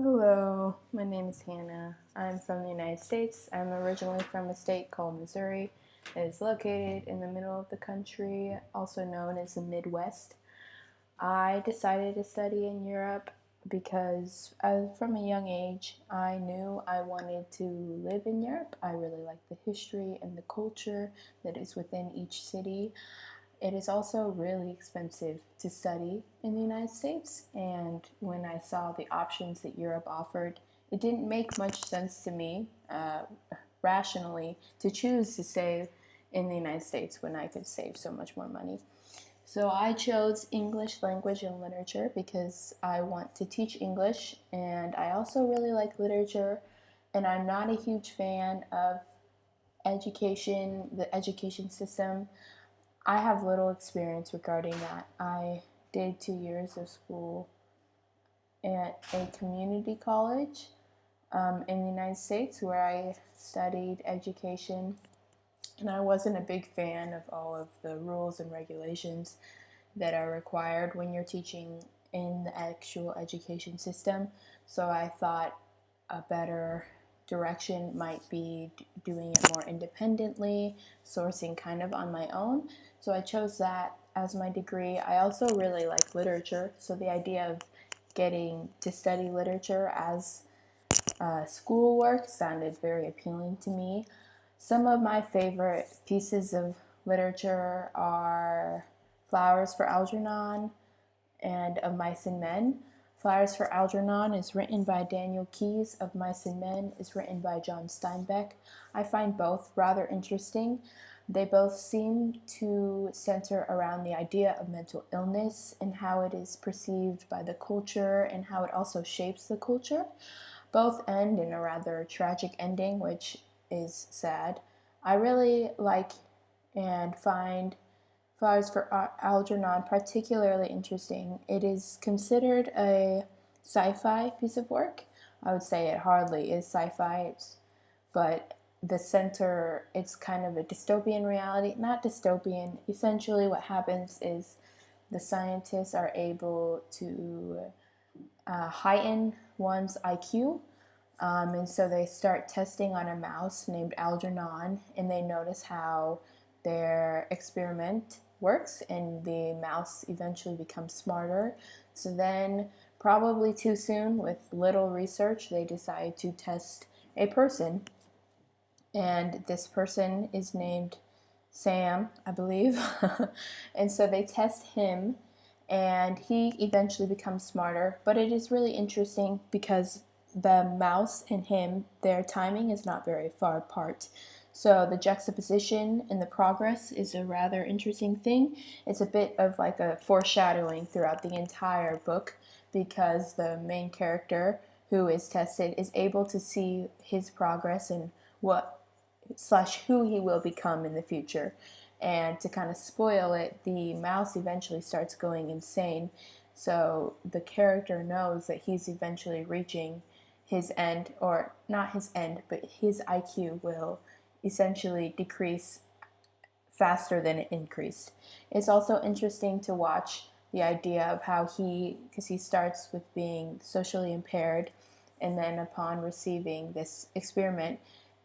Hello, my name is Hannah. I'm from the United States. I'm originally from a state called Missouri. It is located in the middle of the country, also known as the Midwest. I decided to study in Europe because from a young age I knew I wanted to live in Europe. I really like the history and the culture that is within each city. It is also really expensive to study in the United States, and when I saw the options that Europe offered, it didn't make much sense to me rationally to choose to stay in the United States when I could save so much more money. So I chose English language and literature because I want to teach English, and I also really like literature, and I'm not a huge fan of the education system. I have little experience regarding that. I did 2 years of school at a community college in the United States where I studied education, and I wasn't a big fan of all of the rules and regulations that are required when you're teaching in the actual education system. So I thought a better direction might be doing it more independently, sourcing kind of on my own. So I chose that as my degree. I also really like literature, so the idea of getting to study literature as schoolwork sounded very appealing to me. Some of my favorite pieces of literature are Flowers for Algernon and Of Mice and Men. Flowers for Algernon is written by Daniel Keyes. Of Mice and Men is written by John Steinbeck. I find both rather interesting. They both seem to center around the idea of mental illness and how it is perceived by the culture and how it also shapes the culture. Both end in a rather tragic ending, which is sad. I really like and find Flowers for Algernon particularly interesting. It is considered a sci-fi piece of work. I would say it hardly is sci-fi, but it's kind of a dystopian reality. Not dystopian. Essentially, what happens is the scientists are able to heighten one's IQ. And so they start testing on a mouse named Algernon, and they notice how their experiment works, and the mouse eventually becomes smarter. So then, probably too soon, with little research, they decide to test a person, and this person is named Sam, I believe. And so they test him, and he eventually becomes smarter. But it is really interesting because the mouse and him, their timing is not very far apart. So the juxtaposition and the progress is a rather interesting thing. It's a bit of like a foreshadowing throughout the entire book because the main character who is tested is able to see his progress and what slash who he will become in the future. And to kind of spoil it, the mouse eventually starts going insane. So the character knows that he's eventually reaching his end, or not his end, but his IQ will essentially decrease faster than it increased. It's also interesting to watch the idea of how because he starts with being socially impaired, and then upon receiving this experiment,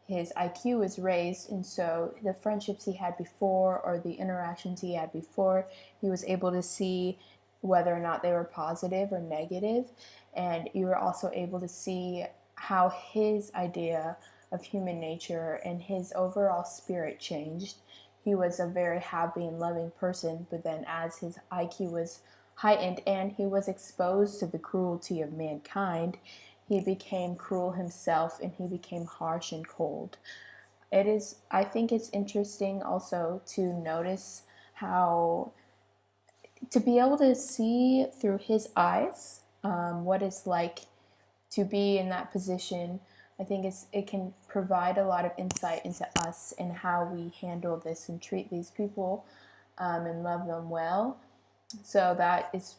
his IQ is raised, and so the friendships he had before or the interactions he had before, he was able to see whether or not they were positive or negative, and you were also able to see how his idea of human nature and his overall spirit changed. He was a very happy and loving person, but then as his IQ was heightened and he was exposed to the cruelty of mankind, he became cruel himself and he became harsh and cold. I think it's interesting also to notice how, to be able to see through his eyes what it's like to be in that position. I think it can provide a lot of insight into us and how we handle this and treat these people and love them well. So that is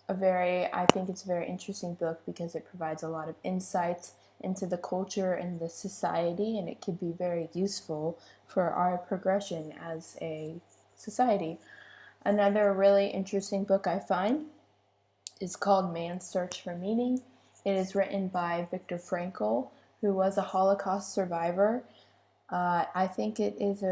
I think it's a very interesting book because it provides a lot of insight into the culture and the society, and it could be very useful for our progression as a society. Another really interesting book I find is called Man's Search for Meaning. It is written by Viktor Frankl, who was a Holocaust survivor. I think it is